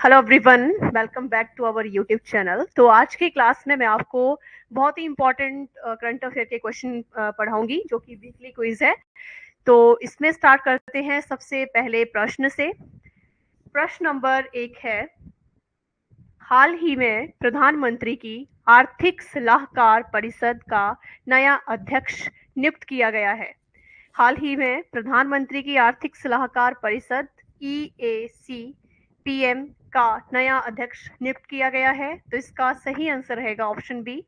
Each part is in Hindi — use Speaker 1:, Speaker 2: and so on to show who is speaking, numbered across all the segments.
Speaker 1: Hello everyone, welcome back to our YouTube channel. तो आज की क्लास में मैं आपको बहुत ही इम्पोर्टेंट करंट अफेयर के क्वेश्चन पढ़ाऊंगी जो कि वीकली क्विज है। तो इसमें स्टार्ट करते हैं सबसे पहले प्रश्न से। प्रश्न नंबर 1 है, हाल ही में प्रधानमंत्री की आर्थिक सलाहकार परिषद का नया अध्यक्ष नियुक्त किया गया है। हाल ही में प्रधानमंत्री की आर्थिक सलाहकार परिषद EAC-PM का नया अध्यक्ष नियुक्त किया गया है। तो इसका सही आंसर रहेगा ऑप्शन बी,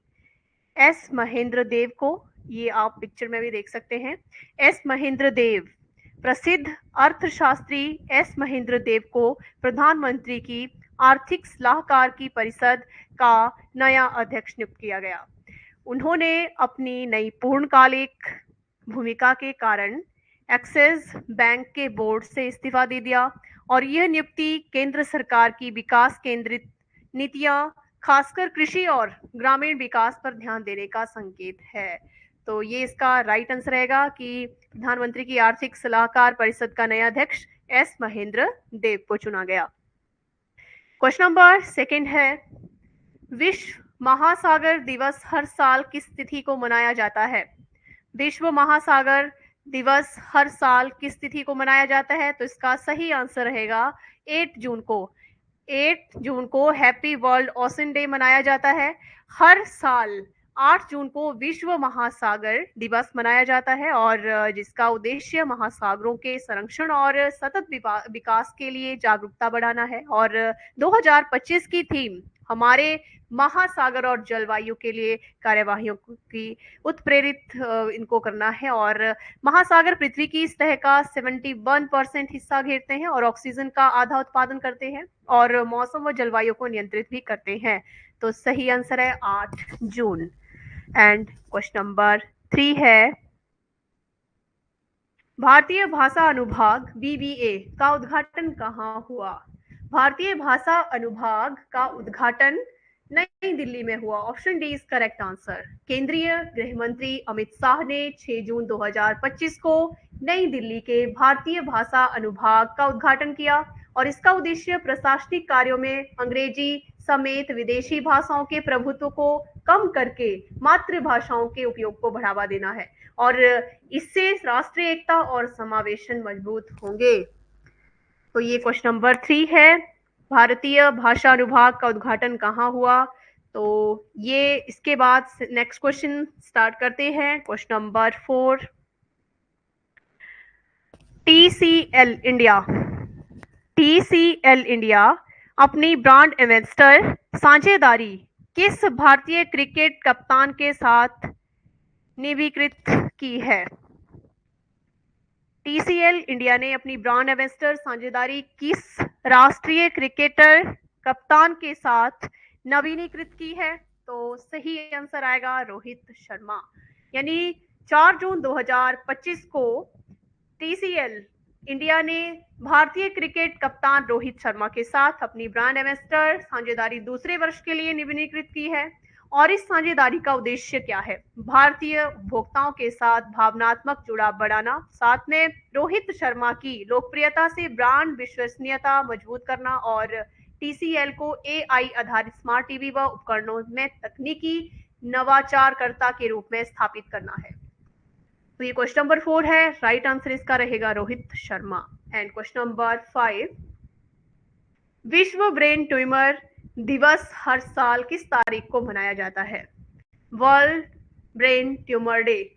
Speaker 1: एस महेंद्र देव को। ये आप पिक्चर में भी देख सकते हैं, एस महेंद्र देव। प्रसिद्ध अर्थशास्त्री एस महेंद्र देव को प्रधानमंत्री की आर्थिक सलाहकार की परिषद का नया अध्यक्ष नियुक्त किया गया। उन्होंने अपनी नई पूर्णकालिक भूमिका के कारण एक्सिस बैंक के बोर्ड से इस्तीफा दे दिया और यह नियुक्ति केंद्र सरकार की विकास केंद्रित नीतियां, खासकर कृषि और ग्रामीण विकास पर ध्यान देने का संकेत है। तो ये इसका राइट आंसर रहेगा कि प्रधानमंत्री की आर्थिक सलाहकार परिषद का नया अध्यक्ष एस महेंद्र देव को चुना गया। क्वेश्चन नंबर 2 है, विश्व महासागर दिवस हर साल किस तिथि को मनाया जाता है? विश्व महासागर दिवस हर साल किस तिथि को मनाया जाता है? तो इसका सही आंसर रहेगा 8 जून को। 8 जून को हैप्पी वर्ल्ड ओशन डे मनाया जाता है। हर साल 8 जून को विश्व महासागर दिवस मनाया जाता है और जिसका उद्देश्य महासागरों के संरक्षण और सतत विकास के लिए जागरूकता बढ़ाना है। और 2025 की थीम हमारे महासागर और जलवायु के लिए कार्यवाहियों की उत्प्रेरित इनको करना है। और महासागर पृथ्वी की सतह का 71% हिस्सा घेरते हैं और ऑक्सीजन का आधा उत्पादन करते हैं और मौसम व जलवायु को नियंत्रित भी करते हैं। तो सही आंसर है 8 जून। एंड क्वेश्चन नंबर 3 है, भारतीय भाषा अनुभाग BBA का उद्घाटन कहाँ हुआ? भारतीय भाषा अनुभाग का उद्घाटन नई दिल्ली में हुआ। Option D is correct answer. केंद्रीय गृह मंत्री अमित शाह ने 6 जून 2025 को नई दिल्ली के भारतीय भाषा अनुभाग का उद्घाटन किया और इसका उद्देश्य प्रशासनिक कार्यों में अंग्रेजी समेत विदेशी भाषाओं के प्रभुत्व को कम करके मातृभाषाओं के उपयोग को बढ़ावा देना है और इससे राष्ट्रीय एकता और समावेशन मजबूत होंगे। तो ये क्वेश्चन नंबर 3 है, भारतीय भाषा अनुभाग का उद्घाटन कहाँ हुआ? तो ये इसके बाद नेक्स्ट क्वेश्चन स्टार्ट करते हैं। क्वेश्चन नंबर 4, TCL इंडिया अपनी ब्रांड एम्बेसडर साझेदारी किस भारतीय क्रिकेट कप्तान के साथ नवीनीकृत की है? TCL इंडिया ने अपनी ब्रांड एम्बेसडर साझेदारी किस राष्ट्रीय क्रिकेटर कप्तान के साथ नवीनीकृत की है? तो सही आंसर आएगा रोहित शर्मा। यानी 4 जून 2025 को TCL इंडिया ने भारतीय क्रिकेट कप्तान रोहित शर्मा के साथ अपनी ब्रांड एम्बेसडर साझेदारी दूसरे वर्ष के लिए नवीनीकृत की है। और इस साझेदारी का उद्देश्य क्या है? भारतीय उपभोक्ताओं के साथ भावनात्मक जुड़ाव बढ़ाना, साथ में रोहित शर्मा की लोकप्रियता से ब्रांड विश्वसनीयता मजबूत करना और TCL को AI आधारित स्मार्ट टीवी व उपकरणों में तकनीकी नवाचारकर्ता के रूप में स्थापित करना है। तो ये क्वेश्चन नंबर 4 है, राइट आंसर इसका रहेगा Rohit Sharma. And question number 5, विश्व ब्रेन ट्यूमर दिवस हर साल किस तारीख को मनाया जाता है? World brain tumour day.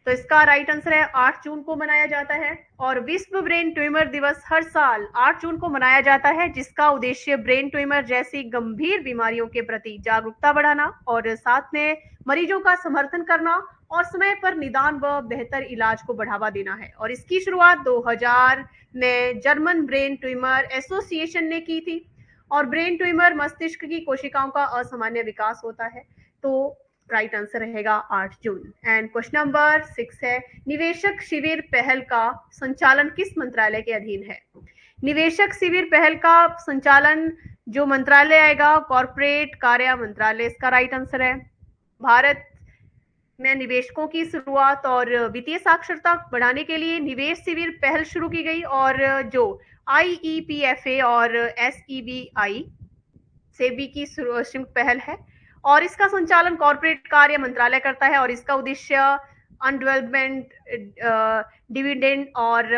Speaker 1: तो इसका राइट आंसर है 8 जून को मनाया जाता है और विश्व ब्रेन ट्यूमर दिवस हर साल 8 जून को मनाया जाता है जिसका उद्देश्य ब्रेन ट्यूमर जैसी गंभीर बीमारियों के प्रति जागरूकता बढ़ाना और साथ में मरीजों का समर्थन करना और समय पर निदान व बेहतर इलाज को बढ़ावा देना है। और इसकी शुरुआत 2000 में जर्मन ब्रेन ट्यूमर एसोसिएशन ने की थी और ब्रेन ट्यूमर मस्तिष्क की कोशिकाओं का असामान्य विकास होता है। तो राइट आंसर रहेगा 8 जून। एंड क्वेश्चन नंबर 6 है, निवेशक शिविर पहल का संचालन किस मंत्रालय के अधीन है? निवेशक शिविर पहल का संचालन जो मंत्रालय आएगा, कॉर्पोरेट कार्य मंत्रालय इसका राइट आंसर है। भारत में निवेशकों की शुरुआत और वित्तीय साक्षरता बढ़ाने के लिए निवेश शिविर पहल शुरू की गई और जो IEPFA और SEBI सेबी की संयुक्त पहल है और इसका संचालन कॉर्पोरेट कार्य मंत्रालय करता है और इसका उद्देश्य अनडेवलपमेंट डिविडेंड और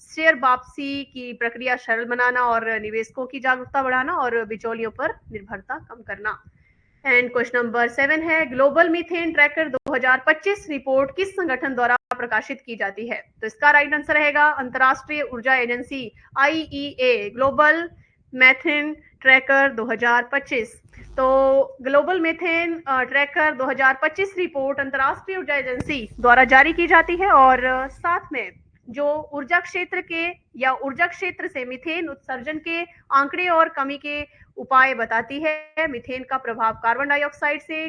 Speaker 1: शेयर वापसी की प्रक्रिया सरल बनाना और निवेशकों की जागरूकता बढ़ाना और बिचौलियों पर निर्भरता कम करना। एंड क्वेश्चन नंबर 7 है, ग्लोबल मीथेन ट्रैकर 2025 रिपोर्ट किस संगठन द्वारा प्रकाशित की जाती है? तो इसका राइट आंसर रहेगा अंतरराष्ट्रीय ऊर्जा agency IEA global methane tracker 2025। तो ग्लोबल मीथेन ट्रैकर 2025 रिपोर्ट अंतरराष्ट्रीय ऊर्जा एजेंसी द्वारा जारी की जाती है और साथ में जो ऊर्जा क्षेत्र के या ऊर्जा क्षेत्र से मीथेन उत्सर्जन के आंकड़े और कमी के उपाय बताती है। मीथेन का प्रभाव कार्बन डाइऑक्साइड से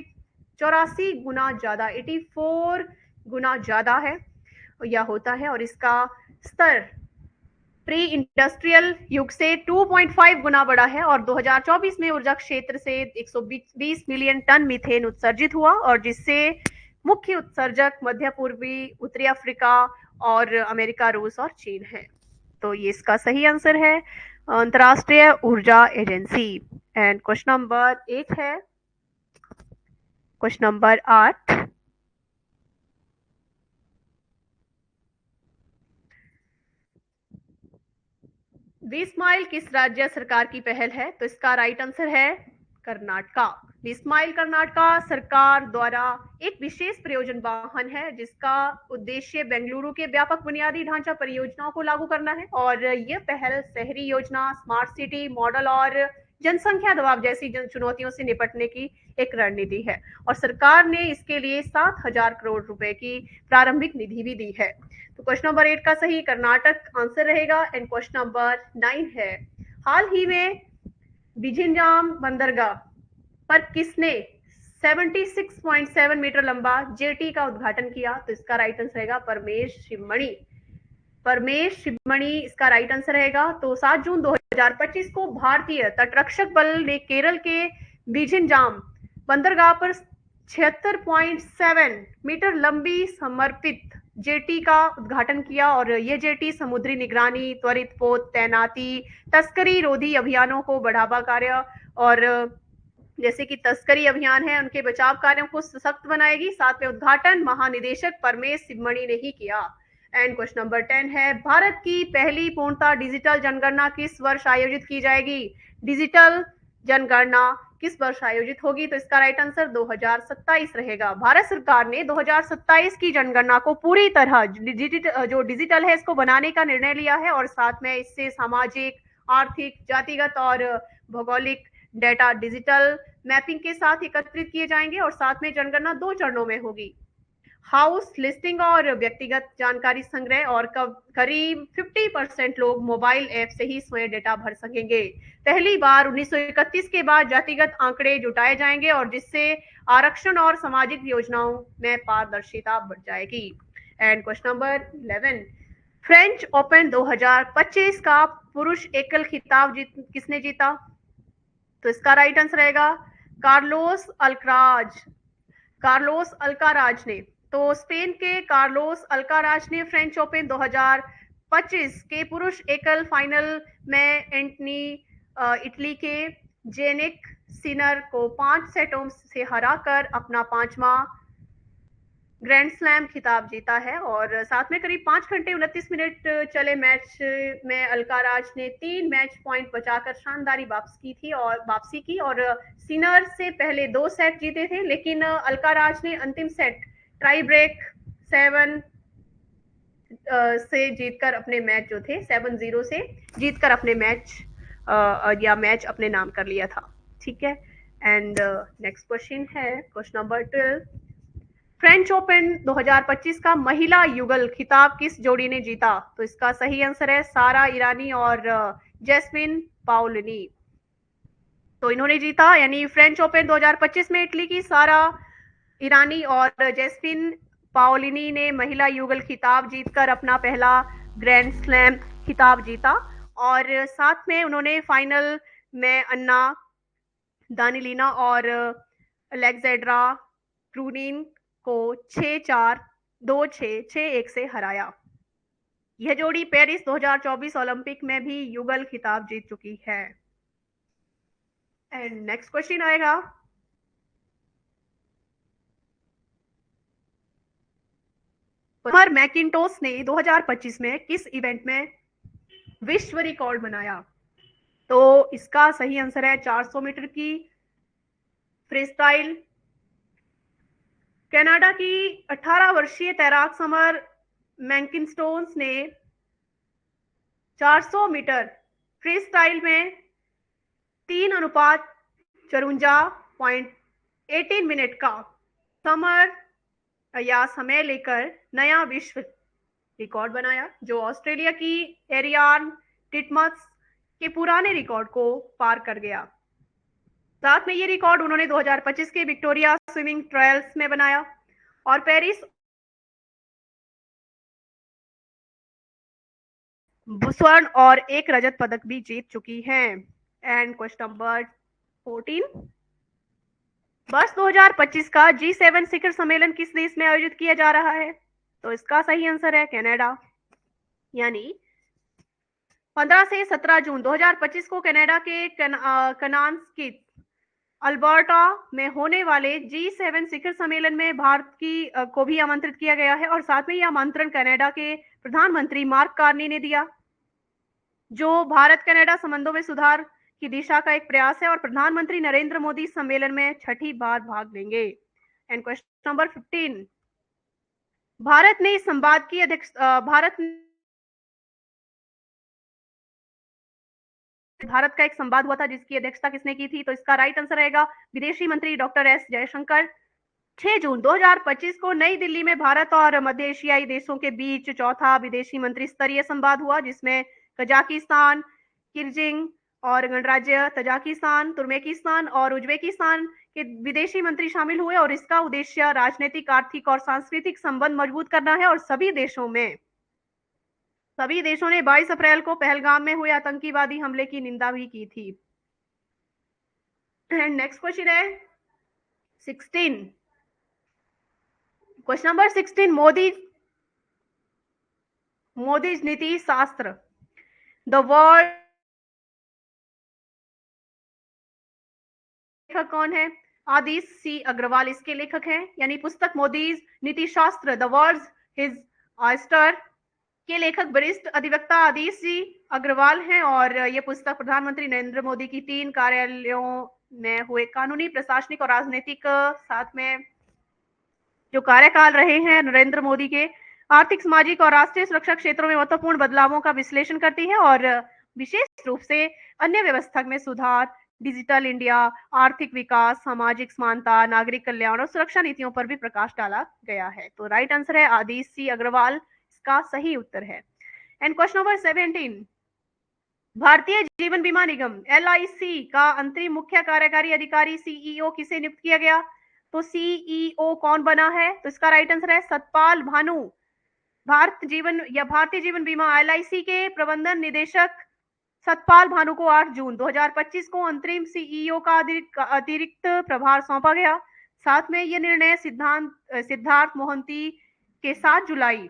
Speaker 1: 84 गुना ज्यादा 84 गुना ज्यादा है या होता है और इसका स्तर प्री इंडस्ट्रियल युग से 2.5 गुना बढ़ा है और 2024 में ऊर्जा क्षेत्र से 120 मिलियन टन मीथेन उत्सर्जित हुआ और जिससे मुख्य उत्सर्जक मध्य पूर्वी, उत्तरी अफ्रीका और अमेरिका, रूस और चीन है। तो ये इसका सही आंसर है अंतरराष्ट्रीय ऊर्जा एजेंसी। एंड क्वेश्चन नंबर 8 है, क्वेश्चन नंबर 8, बीस माइल किस राज्य सरकार की पहल है? तो इसका राइट आंसर है कर्नाटका। 20 माइल कर्नाटका सरकार द्वारा एक विशेष प्रयोजन वाहन है जिसका उद्देश्य बेंगलुरु के व्यापक बुनियादी ढांचा परियोजनाओं को लागू करना है और यह पहल शहरी योजना, स्मार्ट सिटी मॉडल और जनसंख्या दबाव जैसी चुनौतियों से निपटने की एक रणनीति है और सरकार ने इसके लिए 7,000 करोड़ रुपए की प्रारंभिक निधि भी दी है। तो क्वेश्चन नंबर 8 का सही कर्नाटक आंसर रहेगा। एंड क्वेश्चन नंबर 9 है, हाल ही में बिझिंजाम बंदरगाह पर किसने 76.7 मीटर लंबा जेटी का उद्घाटन किया? तो इसका राइट आंसर रहेगा परमेश शिवमणि। परमेश शिवमणि इसका राइट आंसर रहेगा। तो 7 जून 2025 को भारतीय तटरक्षक बल ने केरल के बिझिंजाम बंदरगाह पर 76.7 मीटर लंबी समर्पित जेटी का उद्घाटन किया और ये जेटी समुद्री निगरानी, त्वरित पोत तैनाती, तस्करी रोधी अभियानों को बढ़ावा कार्य और जैसे कि तस्करी अभियान है उनके बचाव कार्यों को सशक्त बनाएगी। साथ में उद्घाटन महानिदेशक परमेश शिवमणि ने ही किया। एंड क्वेश्चन नंबर 10 है, भारत की पहली पूर्णतः डिजिटल जनगणना किस वर्ष आयोजित की जाएगी? डिजिटल जनगणना किस वर्ष आयोजित होगी? तो इसका राइट आंसर 2027 रहेगा। भारत सरकार ने 2027 की जनगणना को पूरी तरह जो डिजिटल है इसको बनाने का निर्णय लिया है और साथ में इससे सामाजिक, आर्थिक, जातिगत और भौगोलिक डेटा डिजिटल मैपिंग के साथ एकत्रित किए जाएंगे और साथ में जनगणना 2 चरणों में होगी। हाउस लिस्टिंग और व्यक्तिगत जानकारी संग्रह और करीब 50% लोग मोबाइल ऐप से ही स्वयं डेटा भर सकेंगे। पहली बार 1931 के बाद जातिगत आंकड़े जुटाए जाएंगे और जिससे आरक्षण और सामाजिक योजनाओं में पारदर्शिता बढ़ जाएगी। And question number 11, French open 2025 का पुरुष एकल खिताब किसने जीता? तो इसका राइट आंसर रहेगा कार्लोस अल्काराज ने। तो स्पेन के कार्लोस अल्काराज ने फ्रेंच ओपन 2025 के पुरुष एकल फाइनल में इटली के जेनिक सिनर को 5 सेटों से हराकर अपना 5वां ग्रैंड स्लैम खिताब जीता है और साथ में करीब 5 घंटे 29 मिनट चले मैच में अल्काराज ने 3 मैच पॉइंट बचाकर शानदार वापसी की और सिनर से पहले 2 सेट जीते थे, लेकिन अल्काराज ने अंतिम सेट टाई ब्रेक 7 से जीतकर अपने मैच जो थे 7-0 से जीतकर अपने मैच अपने नाम कर लिया था। ठीक है। एंड नेक्स्ट क्वेश्चन है क्वेश्चन नंबर 12, फ्रेंच ओपन 2025 का महिला युगल खिताब किस जोड़ी ने जीता? तो इसका सही आंसर है सारा ईरानी और जैस्मिन पाओलिनी। तो इन्होंने जीता, यानी फ्रेंच ओपन 2025 में इटली की सारा ईरानी और जैस्मिन पाओलिनी ने महिला युगल खिताब जीतकर अपना पहला ग्रैंड स्लैम खिताब जीता और साथ में उन्होंने फाइनल में अन्ना दानिलीना और अलेक्जेंड्रा क्रूनिन को 6-4, 2-6, 6-1 से हराया। यह जोड़ी पेरिस 2024 ओलंपिक में भी युगल खिताब जीत चुकी है। एंड नेक्स्ट क्वेश्चन आएगा, मैकिंटोश ने 2025 में किस इवेंट में विश्व रिकॉर्ड बनाया? तो इसका सही आंसर है 400 मीटर की फ्रीस्टाइल। कनाडा की 18 वर्षीय तैराक समर मैकिंटोश ने 400 मीटर फ्रीस्टाइल में 3:54.18 मिनट का समय लेकर नया विश्व रिकॉर्ड बनाया, जो ऑस्ट्रेलिया की एरियान टिटमस के पुराने रिकॉर्ड को पार कर गया। साथ में ये रिकॉर्ड उन्होंने 2025 के विक्टोरिया स्विमिंग ट्रायल्स में बनाया और पेरिस स्वर्ण और एक रजत पदक भी जीत चुकी हैं। एंड क्वेश्चन नंबर 14, वर्ष 2025 का G7 शिखर सम्मेलन किस देश में आयोजित किया जा रहा है? तो इसका सही आंसर है कनाडा। यानी 15 से 17 जून 2025 को कनाडा के कनान्स्कित अल्बर्टा में होने वाले G7 शिखर सम्मेलन में भारत को भी आमंत्रित किया गया है और साथ में यह आमंत्रण कनाडा के प्रधानमंत्री मार्क कार्नी ने दिया, जो भारत कनाडा संबंधों में सुधार की दिशा का एक प्रयास है और प्रधानमंत्री नरेंद्र मोदी सम्मेलन में छठी बार भाग लेंगे। एंड क्वेश्चन नंबर 15, भारत ने इस संवाद की भारत का एक संवाद हुआ था जिसकी अध्यक्षता किसने की थी? तो इसका राइट आंसर रहेगा विदेशी मंत्री डॉक्टर एस जयशंकर। 6 जून 2025 को नई दिल्ली में भारत और मध्य एशियाई देशों के बीच चौथा विदेशी मंत्री स्तरीय संवाद हुआ, जिसमें कजाकिस्तान, किर्गिज और गणराज्य तजाकिस्तान, तुर्कमेनिस्तान और उज्बेकिस्तान के विदेशी मंत्री शामिल हुए और इसका उद्देश्य राजनीतिक, आर्थिक और सांस्कृतिक संबंध मजबूत करना है और सभी देशों ने 22 अप्रैल को पहलगाम में हुए आतंकवादी हमले की निंदा भी की थी। नेक्स्ट क्वेश्चन है 16, क्वेश्चन नंबर 16, मोदी नीति शास्त्र द वर्ल्ड लेखक कौन है? आदिश सी अग्रवाल इसके लेखक हैं। यानी पुस्तक मोदी नीति शास्त्र द वर्ल्ड हिज ऑयस्टर के लेखक वरिष्ठ अधिवक्ता आदिश सी अग्रवाल हैं और यह पुस्तक प्रधानमंत्री नरेंद्र मोदी की 3 कार्यालयों में हुए कानूनी, प्रशासनिक और राजनीतिक साथ में जो कार्यकाल रहे हैं नरेंद्र मोदी के आर्थिक, सामाजिक और राष्ट्रीय सुरक्षा क्षेत्रों में महत्वपूर्ण बदलावों का विश्लेषण करती है और विशेष रूप से अन्य व्यवस्था में सुधार, डिजिटल इंडिया, आर्थिक विकास, सामाजिक समानता, नागरिक कल्याण और सुरक्षा नीतियों पर भी प्रकाश डाला गया है। तो राइट आंसर है आदिश सी अग्रवाल, इसका सही उत्तर है। And question number 17, Bharatiya Jeevan बीमा निगम LIC का अंतरिम मुख्य कार्यकारी अधिकारी CEO किसे नियुक्त किया गया? तो CEO कौन बना है? तो इसका राइट आंसर है सतपाल भानु। भारतीय जीवन बीमा LIC के प्रबंधन निदेशक सतपाल भानु को 8 जून 2025 को अंतरिम CEO का अतिरिक्त प्रभार सौंपा गया। साथ में यह निर्णय सिद्धार्थ मोहंती के 7 जुलाई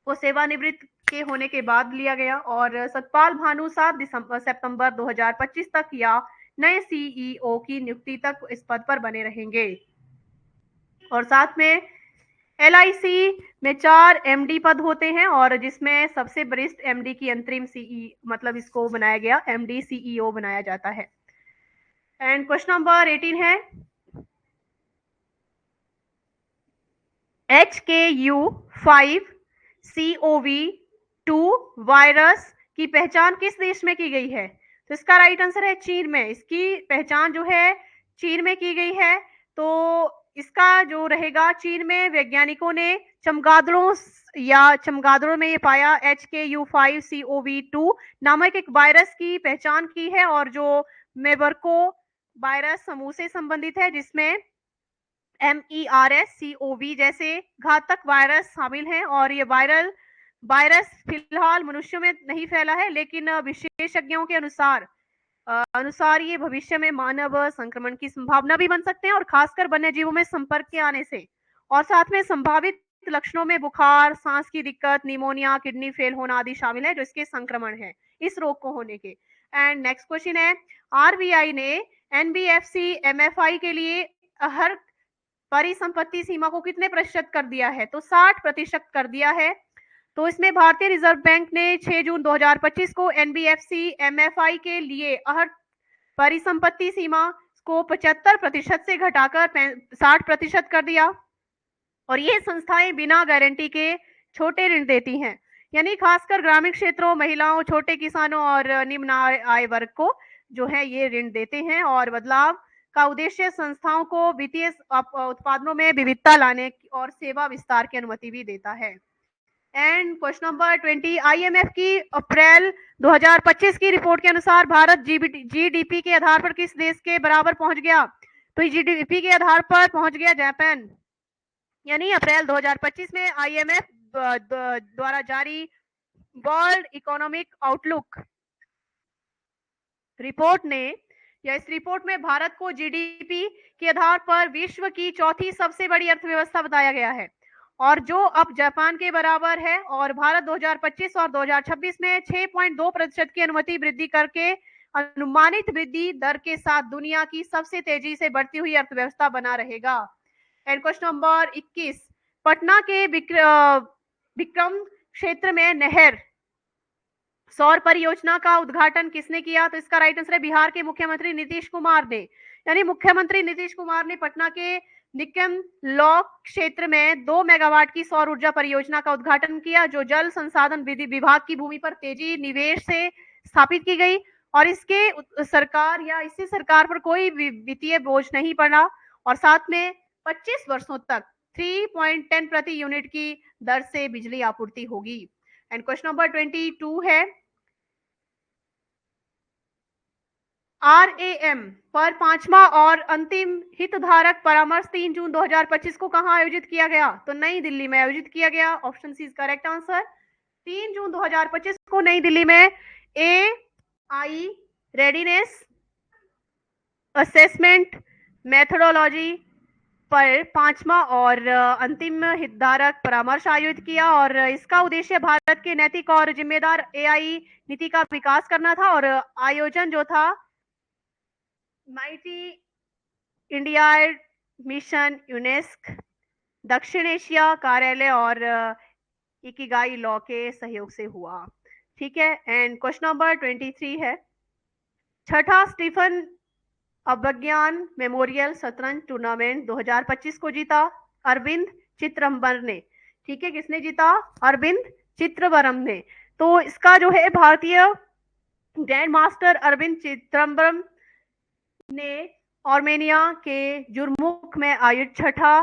Speaker 1: को सेवानिवृत्त के होने के बाद लिया गया और सतपाल भानु 7 सितंबर 2025 तक या नए CEO की नियुक्ति तक इस पद पर बने रहेंगे। और साथ में LIC में 4 MD पद होते हैं और जिसमें सबसे वरिष्ठ MD की अंतरिम मतलब इसको बनाया गया MD CEO बनाया जाता है। एंड क्वेश्चन नंबर 18 है HKU5CoV2 वायरस की पहचान किस देश में की गई है? तो इसका राइट आंसर है चीन में। इसकी पहचान जो है चीन में की गई है। तो इसका जो रहेगा, चीन में वैज्ञानिकों ने चमगादड़ों में ये पाया HKU5CoV2 नामक एक वायरस की पहचान की है और जो मेबर्को वायरस समूह से संबंधित है, जिसमें MERS-CoV जैसे घातक वायरस शामिल हैं और ये वायरस फिलहाल मनुष्यों में नहीं फैला है, लेकिन विशेषज्ञों के अनुसार ये भविष्य में मानव संक्रमण की संभावना भी बन सकते हैं और खासकर वन्य जीवों में संपर्क के आने से और साथ में संभावित लक्षणों में बुखार, सांस की दिक्कत, निमोनिया, किडनी फेल होना आदि शामिल है जो इसके संक्रमण है इस रोग को होने के। एंड नेक्स्ट क्वेश्चन है, आरबीआई ने एनबीएफसी एमएफआई के लिए हर परिसंपत्ति सीमा को कितने प्रतिशत कर दिया है? तो 60% कर दिया है। तो इसमें भारतीय रिजर्व बैंक ने 6 जून 2025 को एनबीएफसी एमएफआई के लिए हर परिसंपत्ति सीमा को 75% से घटाकर 60% कर दिया। और ये संस्थाएं बिना गारंटी के छोटे ऋण देती हैं, यानी खासकर ग्रामीण क्षेत्रों, महिलाओं, छोटे किसानों और निम्न आय वर्ग को जो है ये ऋण देते हैं। और बदलाव का उद्देश्य संस्थाओं को वित्तीय उत्पादनों में विविधता लाने और सेवा विस्तार की अनुमति भी देता है। एंड क्वेश्चन नंबर 20, आईएमएफ की अप्रैल 2025 की रिपोर्ट के अनुसार भारत जीडीपी के आधार पर किस देश के बराबर पहुंच गया? तो जीडीपी के आधार पर पहुंच गया जापान। यानी अप्रैल 2025 में आईएमएफ द्वारा जारी वर्ल्ड इकोनॉमिक आउटलुक रिपोर्ट ने या इस रिपोर्ट में भारत को जीडीपी के आधार पर विश्व की चौथी सबसे बड़ी अर्थव्यवस्था बताया गया है, और जो अब जापान के बराबर है। और भारत 2025 और 2026 में 6.2% की अनुमानित वृद्धि करके अनुमानित वृद्धि दर के साथ दुनिया की सबसे तेजी से बढ़ती हुई अर्थव्यवस्था बना रहेगा। एंड क्वेश्चन नंबर 21, पटना के विक्रम क्षेत्र में नहर सौर परियोजना का उद्घाटन किसने किया? तो इसका राइट आंसर है बिहार के मुख्यमंत्री नीतीश कुमार ने। यानी मुख्यमंत्री नीतीश कुमार ने पटना के निकम लॉ क्षेत्र में 2 मेगावाट की सौर ऊर्जा परियोजना का उद्घाटन किया, जो जल संसाधन विभाग की भूमि पर तेजी निवेश से स्थापित की गई। और इसके सरकार या इससे सरकार पर कोई वित्तीय बोझ नहीं पड़ा, और साथ में 25 वर्षों तक 3.10 प्रति यूनिट की दर से बिजली आपूर्ति होगी। एंड क्वेश्चन नंबर 22 है, आरएएम पर 5वां और अंतिम हितधारक परामर्श 3 जून 2025 को कहां आयोजित किया गया? तो नई दिल्ली में आयोजित किया गया। Option C is correct answer. 3 जून 2025 को नई दिल्ली में एआई रेडीनेस असेसमेंट मेथोडोलॉजी पर 5वां और अंतिम हितधारक परामर्श आयोजित किया, और इसका उद्देश्य भारत के नैतिक और जिम्मेदार एआई नीति का विकास करना था। और आयोजन जो था माइटी इंडिया मिशन, यूनेस्को, दक्षिण एशिया कार्यालय और इकिगाई लॉ के सहयोग से हुआ। ठीक है। एंड क्वेश्चन नंबर 23 है, छठा स्टीफन अभिज्ञान मेमोरियल शतरंज टूर्नामेंट 2025 को जीता अरविंद चिदम्बरम ने। ठीक है, किसने जीता? अरविंद चिदम्बरम ने। तो इसका जो है भारतीय ग्रैंड मास्टर अरविंद चिदम्बरम ने आर्मेनिया के जुर्मुख में आयोजित छठा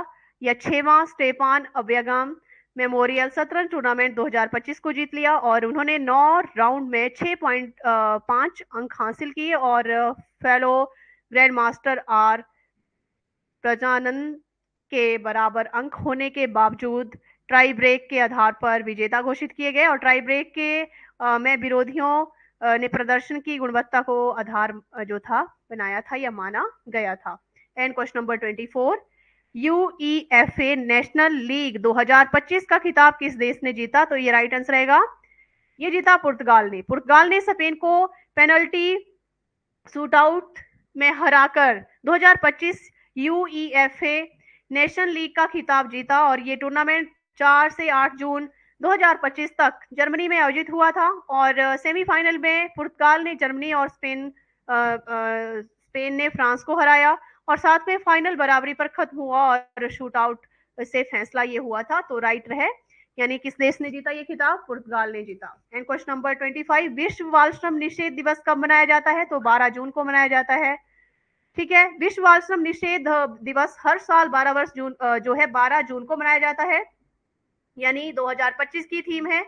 Speaker 1: या 6वां स्टेफान अभिज्ञान मेमोरियल शतरंज टूर्नामेंट 2025 को जीत लिया, और उन्होंने 9 राउंड में 6.5 अंक हासिल किए, और फेलो ग्रैंड मास्टर आर प्रजानंद के बराबर अंक होने के बावजूद ट्राई ब्रेक के आधार पर विजेता घोषित किए गए। और ट्राई ब्रेक के में विरोधियों ने प्रदर्शन की गुणवत्ता को आधार जो था बनाया था या माना गया था। And question number 24, UEFA national league 2025 का खिताब किस देश ने जीता? तो ये राइट आंसर रहेगा, ये जीता पुर्तगाल ने। पुर्तगाल ने स्पेन को पेनल्टी शूटआउट में हराकर 2025 यूईएफए नेशनल लीग का खिताब जीता, और ये टूर्नामेंट 4 से 8 जून 2025 तक जर्मनी में आयोजित हुआ था। और सेमीफाइनल में पुर्तगाल ने जर्मनी और स्पेन ने फ्रांस को हराया, और साथ में फाइनल बराबरी पर खत्म हुआ और शूटआउट से फैसला ये हुआ था। तो राइट रहे, यानी किस देश ने जीता ये खिताब? पुर्तगाल ने जीता। एंड क्वेश्चन नंबर 25, विश्व बाल श्रम निषेध दिवस कब मनाया जाता है? तो 12 जून को मनाया जाता है। ठीक है, विश्व बाल श्रम निषेध दिवस हर साल 12 जून को मनाया जाता है, यानी 2025 की थीम है।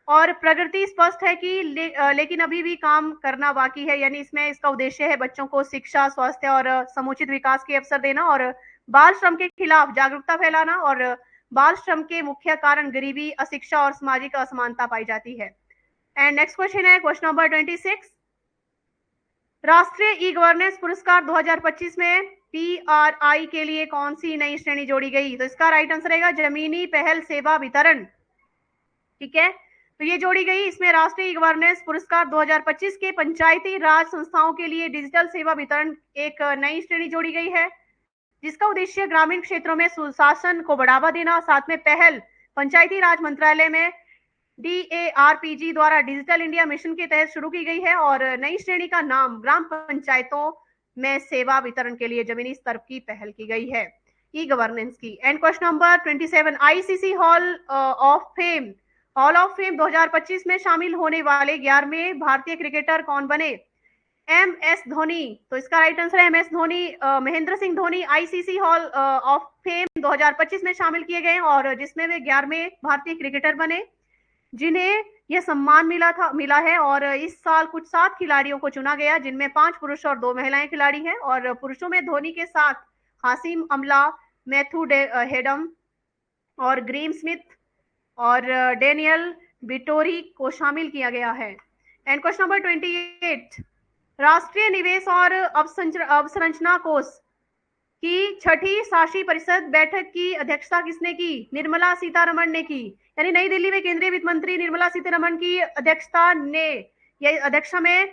Speaker 1: और प्रगति स्पष्ट है कि लेकिन अभी भी काम करना बाकी है, यानी इसमें इसका उद्देश्य है बच्चों को शिक्षा, स्वास्थ्य और समुचित विकास के अवसर देना, और बाल श्रम के खिलाफ जागरूकता फैलाना। और बाल श्रम के मुख्य कारण गरीबी, अशिक्षा और सामाजिक असमानता पाई जाती है। एंड नेक्स्ट क्वेश्चन है क्वेश्चन नंबर 26, राष्ट्रीय ई गवर्नेंस पुरस्कार 2025 में PRI के लिए कौन सी नई श्रेणी जोड़ी गई? तो इसका राइट आंसर रहेगा जमीनी पहल सेवा वितरण। ठीक है, तो ये जोड़ी गई। इसमें राष्ट्रीय गवर्नेंस पुरस्कार 2025 के पंचायती राज संस्थाओं के लिए डिजिटल सेवा वितरण एक नई श्रेणी जोड़ी गई है, जिसका उद्देश्य ग्रामीण क्षेत्रों में सुशासन को बढ़ावा देना, साथ में पहल पंचायती राज मंत्रालय में DARPG द्वारा डिजिटल इंडिया मिशन के तहत शुरू की गई है और नई श्रेणी का नाम ग्राम पंचायतों में सेवा वितरण के लिए जमीनी स्तर की पहल की गई है, ई गवर्नेंस की। And question number 27, ICC hall of fame 2025 में शामिल होने वाले 11वें भारतीय क्रिकेटर कौन बने? MS धोनी। तो इसका राइट आंसर है MS Dhoni. Mahendra Singh Dhoni ICC hall of fame 2025 में शामिल किए गए और जिसमें वे 11वें भारतीय क्रिकेटर बने जिन्हें यह सम्मान मिला है। और इस साल कुछ 7 खिलाड़ियों को चुना गया, जिनमें 5 पुरुष और 2 महिलाएं खिलाड़ी हैं। और पुरुषों में धोनी के साथ हासिम अमला, मैथ्यू हेडम और ग्रेम स्मिथ और डेनियल बिटोरी को शामिल किया गया है। एंड क्वेश्चन नंबर 28, राष्ट्रीय निवेश और अवसंरचना कोष की छठी शासी परिषद बैठक की अध्यक्षता किसने की? निर्मला सीतारमण ने की। यानी नई दिल्ली में केंद्रीय वित्त मंत्री निर्मला सीतारमण की अध्यक्षता में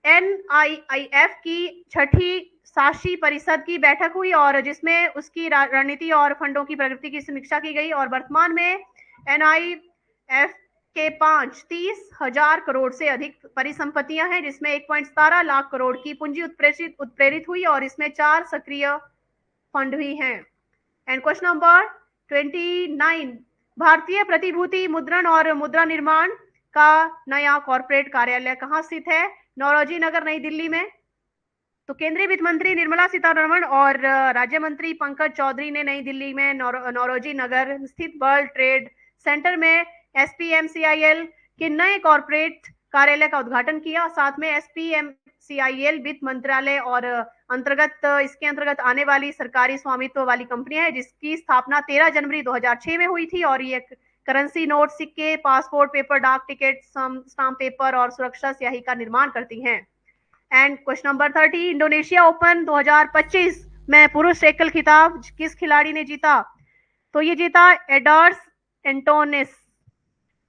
Speaker 1: NIIF की छठी शासी परिषद की बैठक हुई और जिसमें उसकी रणनीति और फंडों की प्रगति की समीक्षा की गई। और वर्तमान में NIIF के 30,000 करोड़ से अधिक परिसंपत्तियां हैं, जिसमें 1.17 लाख करोड़ की पूंजी उत्प्रेरित हुई और इसमें 4 सक्रिय फंड भी हैं। एंड क्वेश्चन नंबर 29, भारतीय प्रतिभूति मुद्रण और मुद्रा निर्माण का नया कॉर्पोरेट कार्यालय कहाँ स्थित है? नौरोजी नगर, नई दिल्ली में। तो केंद्रीय वित्त मंत्री निर्मला सीतारमण और राज्य मंत्री पंकज चौधरी ने नई दिल्ली में नौरोजी नगर स्थित वर्ल्ड ट्रेड सेंटर में SPMCIL के नए कॉर्पोरेट कार्यालय का उद्घाटन किया। साथ में SPMCIL वित्त मंत्रालय और इसके अंतर्गत आने वाली सरकारी स्वामित्व वाली कंपनियां है, जिसकी स्थापना 13 जनवरी 2006 में हुई थी। और ये करेंसी नोट, सिक्के, पासपोर्ट पेपर, डाक टिकट, स्टाम्प पेपर और सुरक्षा स्याही का निर्माण करती हैं। And question number 30, Indonesia open 2025 में पुरुष एकल खिताब किस खिलाड़ी ने जीता? तो ये जीता एडर्स एंटोनिस।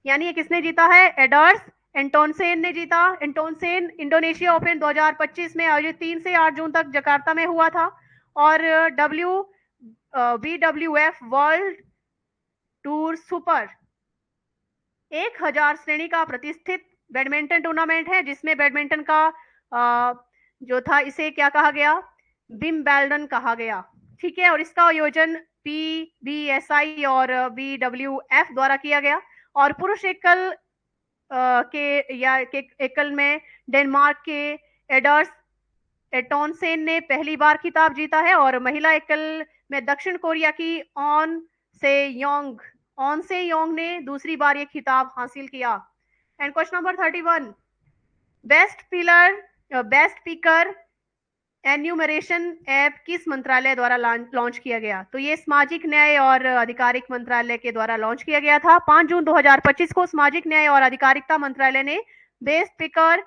Speaker 1: यानी ये किसने जीता है? एडर्स एंटोनसेन ने जीता। एंटोनसेन इंडोनेशिया ओपन 2025 में आयोजित 3 से 8 जून तक जकार्ता में हुआ था और WBWF वर्ल्ड टूर सुपर 1000 श्रेणी का प्रतिष्ठित बैडमिंटन टूर्नामेंट है, जिसमें बैडमिंटन का जो था इसे क्या कहा गया? विंबलडन कहा गया। ठीक है, और इसका आयोजन PBSI और BWF द्वारा किया गया। और पुरुष एकल एकल में डेनमार्क के एडर्स एटोनसेन ने पहली बार खिताब जीता है और महिला एकल में दक्षिण कोरिया की ऑन से योंग ने दूसरी बार ये खिताब हासिल किया। And question number 31, best picker enumeration app किस मंत्रालय द्वारा लॉन्च किया गया? तो ये सामाजिक न्याय और आधिकारिक मंत्रालय के द्वारा लॉन्च किया गया था। 5 जून 2025 को सामाजिक न्याय और आधिकारिकता मंत्रालय ने best picker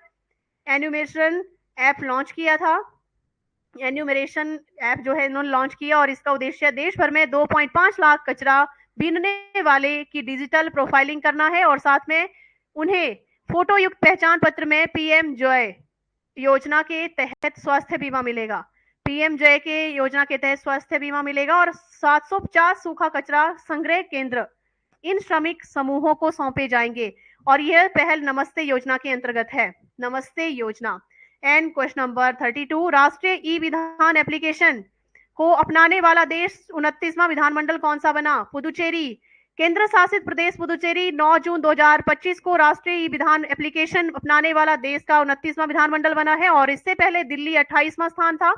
Speaker 1: enumeration app launch किया था। एन्यूमरेशन ऐप जो है इन्होंने लॉन्च किया और इसका उद्देश्य देश भर में 2.5 लाख कचरा बीनने वाले की डिजिटल प्रोफाइलिंग करना है और साथ में उन्हें फोटो युक्त पहचान पत्र में PM जॉय योजना के तहत स्वास्थ्य बीमा मिलेगा। PM जॉय के योजना के तहत स्वास्थ्य बीमा मिलेगा और 750 सूखा कचरा संग्रह केंद्र इन श्रमिक समूहों को सौंपे जाएंगे और यह पहल नमस्ते योजना के अंतर्गत है। नमस्ते योजना। एंड क्वेश्चन नंबर 32, राष्ट्रीय ई विधान एप्लीकेशन को अपनाने वाला देश 29वां विधानमंडल कौन सा बना? पुदुचेरी। केंद्र शासित प्रदेश पुदुचेरी 9 जून 2025 को राष्ट्रीय ई विधान एप्लीकेशन अपनाने वाला देश का 29वां विधानमंडल बना है और इससे पहले दिल्ली 28वां स्थान था।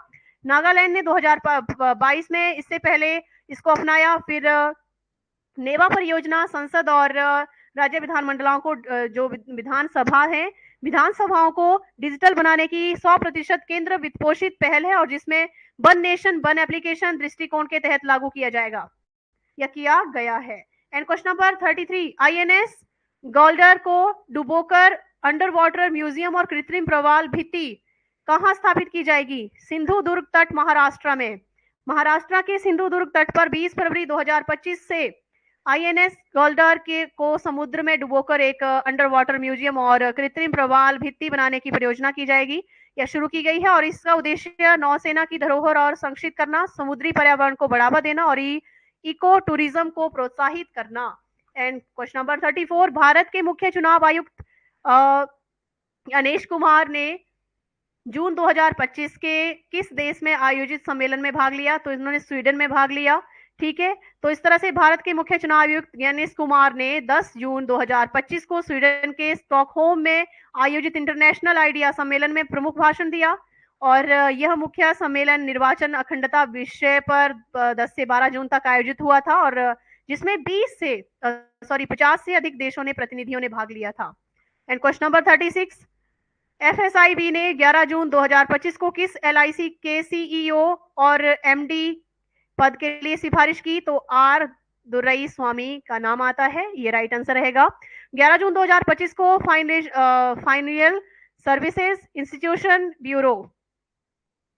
Speaker 1: नागालैंड ने 2022 में इससे पहले इसको अपनाया। फिर नेवा परियोजना संसद और राज्य विधानमंडलों को जो विधानसभाओं को डिजिटल बनाने की 100% केंद्र वित्त पोषित पहल है और जिसमें वन नेशन वन एप्लीकेशन दृष्टिकोण के तहत लागू किया जाएगा या किया गया है। एंड क्वेश्चन नंबर 33, INS गोल्डर को डुबोकर अंडर वाटर म्यूजियम और कृत्रिम प्रवाल भित्ति कहाँ स्थापित की जाएगी? सिंधु दुर्ग तट महाराष्ट्र में। महाराष्ट्र के सिंधु दुर्ग तट पर 20 फरवरी 2025 से आईएनएस गोल्डर के को समुद्र में डुबोकर एक अंडर वाटर म्यूजियम और कृत्रिम प्रवाल भित्ति बनाने की परियोजना की जाएगी या शुरू की गई है, और इसका उद्देश्य नौसेना की धरोहर और संरक्षित करना, समुद्री पर्यावरण को बढ़ावा देना और इको टूरिज्म को प्रोत्साहित करना। एंड क्वेश्चन नंबर 34, भारत के मुख्य चुनाव आयुक्त अनीश कुमार ने जून 2025 के किस देश में आयोजित सम्मेलन में भाग लिया? तो इन्होंने स्वीडन में भाग लिया। ठीक है, तो इस तरह से भारत के मुख्य चुनाव आयुक्त अनीश कुमार ने 10 जून 2025 को स्वीडन के स्टॉकहोम में आयोजित इंटरनेशनल आइडिया सम्मेलन में प्रमुख भाषण दिया, और यह मुख्य सम्मेलन निर्वाचन अखंडता विषय पर 10 से 12 जून तक आयोजित हुआ था, और जिसमें 50 से अधिक देशों ने प्रतिनिधियों ने भाग लिया था। एंड क्वेश्चन नंबर 36, एफएसआईबी ने 11 जून 2025 को किस एलआईसी के सीईओ और एमडी पद के लिए सिफारिश की? तो आर दुर्रई स्वामी का नाम आता है, ये राइट आंसर रहेगा। 11 जून 2025 को फाइनेंशियल सर्विसेज इंस्टीट्यूशन ब्यूरो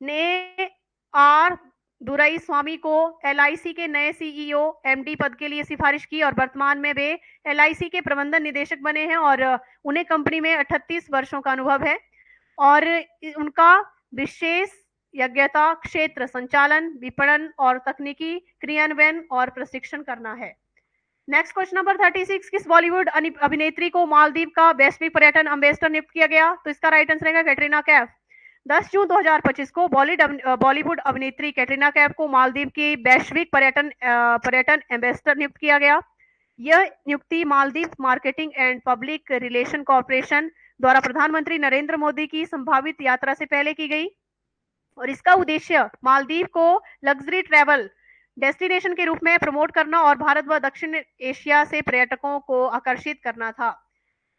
Speaker 1: ने आर दुरई स्वामी को एलआईसी के नए सीईओ एमडी पद के लिए सिफारिश की, और वर्तमान में वे एलआईसी के प्रबंधन निदेशक बने हैं, और उन्हें कंपनी में 38 वर्षों का अनुभव है, और उनका विशेष योग्यता क्षेत्र संचालन, विपणन और तकनीकी क्रियान्वयन और प्रशिक्षण करना है। नेक्स्ट क्वेश्चन नंबर 36, किस बॉलीवुड अभिनेत्री को मालदीव का वैश्विक पर्यटन एम्बेसडर नियुक्त किया गया? तो इसका राइट आंसर रहेगा कैटरीना कैफ। 10 जून 2025 को बॉलीवुड अभिनेत्री कैटरीना कैफ को मालदीव की वैश्विक पर्यटन एम्बेसडर नियुक्त किया गया। यह नियुक्ति Maldives marketing and public relation corporation द्वारा प्रधानमंत्री नरेंद्र मोदी की संभावित यात्रा से पहले की गई, और इसका उद्देश्य मालदीव को लग्जरी ट्रैवल डेस्टिनेशन के रूप में प्रमोट करना और भारत व दक्षिण एशिया से पर्यटकों को आकर्षित करना था।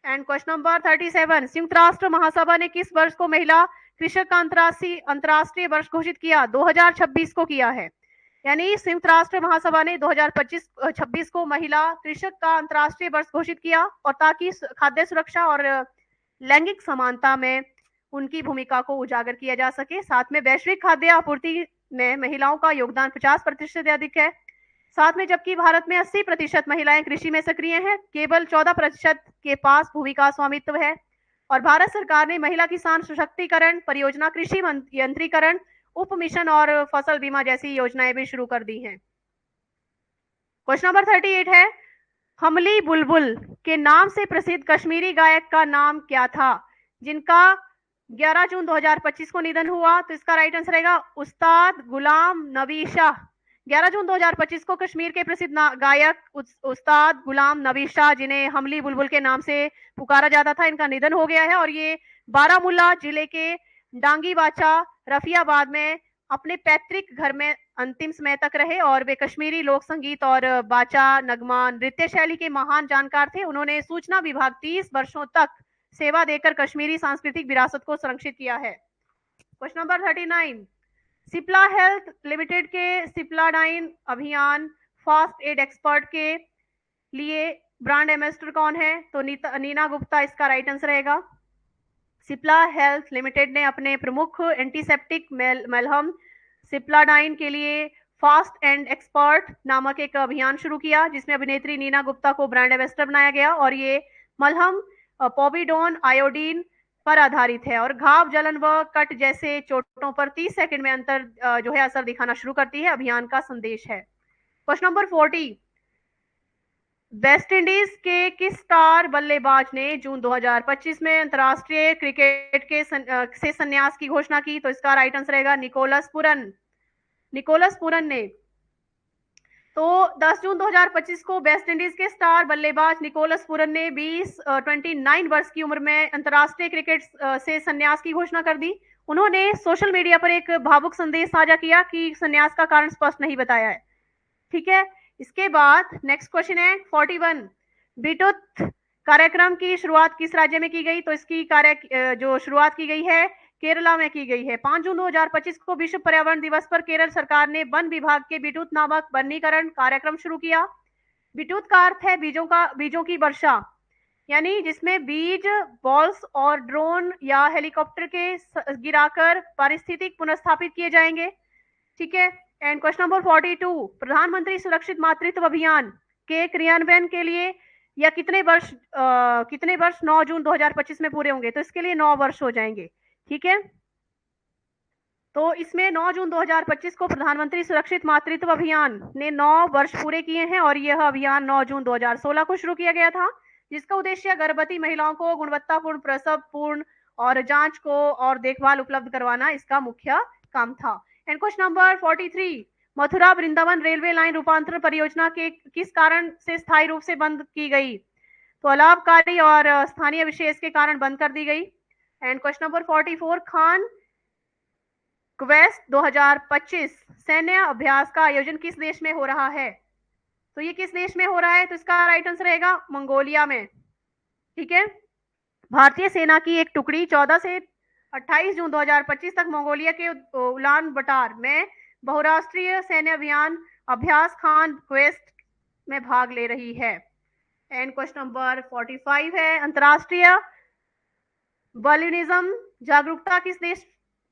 Speaker 1: एंड क्वेश्चन नंबर 37, संयुक्त राष्ट्र महासभा ने किस वर्ष को महिला कृषक का अंतर्राष्ट्रीय वर्ष घोषित किया? 2026 को किया है, यानी संयुक्त राष्ट्र महासभा ने 2025-26 को महिला कृषक का अंतर्राष्ट्रीय वर्ष घोषित किया, और ताकि खाद्य सुरक्षा और लैंगिक समानता में उनकी भूमिका को उजागर किया जा सके। साथ में वैश्विक खाद्य आपूर्ति में महिलाओं का योगदान 50% से अधिक है। साथ में जबकि भारत में 80% महिलाएं कृषि में सक्रिय हैं, केवल 14% के पास भूमि का स्वामित्व है, और भारत सरकार ने महिला किसान सशक्तिकरण परियोजना, कृषि यंत्रीकरण, उप मिशन और फसल बीमा जैसी योजनाएं भी शुरू कर दी हैं। क्वेश्चन नंबर 38 है, हमली बुलबुल के नाम से प्रसिद्ध कश्मीरी गायक का नाम क्या था, जिनका 11 जून 2025 को निधन हुआ? तो इसका राइट आंसर रहेगा उस्ताद गुलाम नबी शाह। 11 जून 2025 को कश्मीर के प्रसिद्ध गायक उस्ताद गुलाम नबी शाह, जिन्हें हमली बुलबुल के नाम से पुकारा जाता था, इनका निधन हो गया है, और ये बारामूला जिले के डांगीवाचा रफियाबाद में अपने पैतृक घर में अंतिम समय तक रहे, और वे कश्मीरी लोक संगीत और बाचा नगमा नृत्य शैली के महान जानकार थे। उन्होंने सूचना विभाग 30 वर्षों तक सेवा देकर कश्मीरी सांस्कृतिक विरासत को संरक्षित किया है। Question number 39, Cipla health limited के सिप्लाडाइन अभियान फास्ट एड एक्सपर्ट के लिए ब्रांड एम्बेसडर कौन है? तो नीना गुप्ता इसका राइट आंसर रहेगा। सिप्ला हेल्थ लिमिटेड ने अपने प्रमुख एंटीसेप्टिक मलहम सिप्लाडाइन के लिए फास्ट एंड एक्सपर्ट नामक एक अभियान शुरू किया, जिसमें अभिनेत्री नीना गुप्ता को ब्रांड एम्बेसडर बनाया गया, और ये मलहम पोविडोन आयोडीन पर आधारित है, और घाव, जलन व कट जैसे चोटों पर 30 सेकंड में जो है असर दिखाना शुरू करती है, अभियान का संदेश है। क्वेश्चन नंबर 40, वेस्ट इंडीज के किस स्टार बल्लेबाज ने जून 2025 में अंतरराष्ट्रीय क्रिकेट से संन्यास की घोषणा की? तो इसका राइट आंसर रहेगा निकोलस पुरन ने। तो 10 जून 2025 को वेस्ट इंडीज के स्टार बल्लेबाज निकोलस पुरन ने 29 वर्ष की उम्र में अंतरराष्ट्रीय क्रिकेट से संन्यास की घोषणा कर दी। उन्होंने सोशल मीडिया पर एक भावुक संदेश साझा किया कि संन्यास का कारण स्पष्ट नहीं बताया है। ठीक है, इसके बाद नेक्स्ट क्वेश्चन है 41, बीटूथ कार्यक्रम की शुरुआत किस राज्य में की गई? तो इसकी जो शुरुआत की गई है केरला में की गई है। 5 जून 2025 को विश्व पर्यावरण दिवस पर केरल सरकार ने वन विभाग के बीटूथ नामक वनीकरण कार्यक्रम शुरू किया। बीटूथ का अर्थ है बीजों की वर्षा। यानी जिसमें बीज, बॉल्स और ड्रोन या हेलीकॉप्टर के गिराकर पारिस्थितिक पुनर्स्थापित किए जाएंगे। ठीक है। एंड क्वेश्चन नंबर 42, प्रधानमंत्री सुरक्षित मातृत्व अभियान के क्रियान्वयन के लिए या कितने वर्ष 9 जून 2025 में पूरे होंगे? तो इसके लिए 9 वर्ष हो जाएंगे। ठीक है। तो इसमें 9 जून 2025 को प्रधानमंत्री सुरक्षित मातृत्व अभियान ने 9 वर्ष पूरे किए हैं और यह अभियान 9 जून 2016 को शुरू किया गया था, जिसका उद्देश्य गर्भवती महिलाओं को गुणवत्तापूर्ण प्रसव पूर्ण और जांच को और देखभाल उपलब्ध करवाना इसका मुख्य काम था। And question number 43, Mathura Vrindavan railway line रूपांतरण परियोजना के किस कारण से स्थायी रूप से बंद की गई? तो अलाभकारी और स्थानीय विशेष के कारण बंद कर दी गई। And question number 44, Khan quest 2025 सैन्य अभ्यास का आयोजन किस देश में हो रहा है? तो ये किस देश में हो रहा है? तो इसका राइट आंसर रहेगा मंगोलिया में। ठीक है। भारतीय सेना की एक टुकड़ी 14 से 28 जून 2025 तक मंगोलिया के उलान बटार में बहुराष्ट्रीय सैन्य अभ्यास खान क्वेस्ट में भाग ले रही है। एंड क्वेश्चन नंबर 45 है, अंतरराष्ट्रीय बल्यूनिज्म जागरूकता किस देश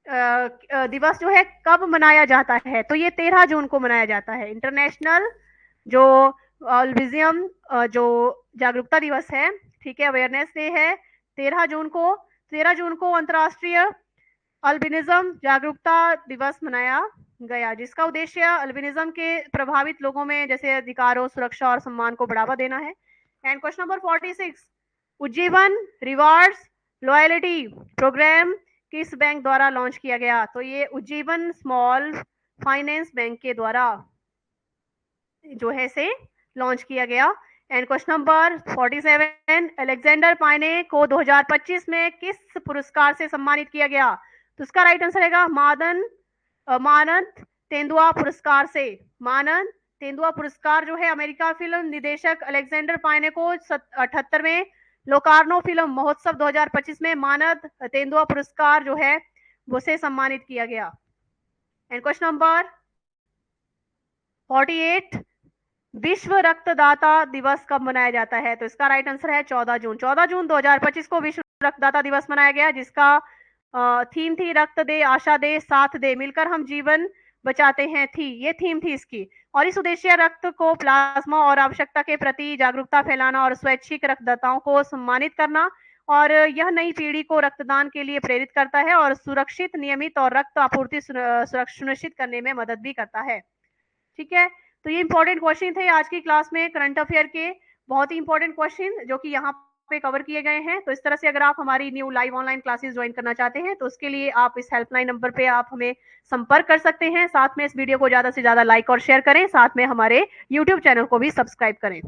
Speaker 1: दिवस जो है कब मनाया जाता है? तो ये 13 जून को मनाया जाता है। इंटरनेशनल जो अल्बिनिज्म जो जागरूकता दिवस है, ठीक है, अवेयरनेस डे है 13 जून को। 13 जून को अंतरराष्ट्रीय अल्बिनिज्म जागरूकता दिवस मनाया गया, जिसका उद्देश्य अल्बिनिज्म के प्रभावित लोगों में जैसे अधिकारों, सुरक्षा और सम्मान को बढ़ावा देना है। And question number 46, Ujjivan rewards loyalty program किस बैंक द्वारा लॉन्च किया गया? तो ये उज्जीवन स्मॉल फाइनेंस बैंक के द्वारा जो है से लॉन्च किया गया। एंड क्वेश्चन नंबर 47, अलेक्जेंडर पाइने को 2025 में किस पुरस्कार से सम्मानित किया गया? तो उसका राइट आंसर रहेगा मानद तेंदुआ पुरस्कार से। मानद तेंदुआ पुरस्कार जो है अमेरिका फिल्म निदेशक अलेक्जेंडर पाइने को 78वें लोकार्नो फिल्म महोत्सव 2025 में मानद तेंदुआ पुरस्कार जो है उसे सम्मानित किया गया। एंड क्वेश्चन नंबर 48, विश्व रक्तदाता दिवस कब मनाया जाता है? तो इसका राइट आंसर है 14 जून। 14 जून 2025 को विश्व रक्तदाता दिवस मनाया गया, जिसका थीम थी रक्त दे, आशा दे, साथ दे, मिलकर हम जीवन बचाते हैं थी, ये थीम थी इसकी। और इस उद्देश्य रक्त को प्लाज्मा और आवश्यकता के प्रति जागरूकता फैलाना और स्वैच्छिक रक्तदाताओं को सम्मानित करना, और यह नई पीढ़ी को रक्तदान के लिए प्रेरित करता है और सुरक्षित, नियमित और रक्त आपूर्ति सुनिश्चित करने में मदद भी करता है। ठीक है। तो ये इंपॉर्टेंट क्वेश्चन थे आज की क्लास में करंट अफेयर के, बहुत ही इंपॉर्टेंट क्वेश्चन जो कि यहाँ पे कवर किए गए हैं। तो इस तरह से अगर आप हमारी new live online classes join करना चाहते हैं तो उसके लिए आप इस हेल्पलाइन नंबर पे आप हमें संपर्क कर सकते हैं। साथ में इस वीडियो को ज्यादा से ज्यादा लाइक और शेयर करें, साथ में हमारे यूट्यूब चैनल को भी सब्सक्राइब करें।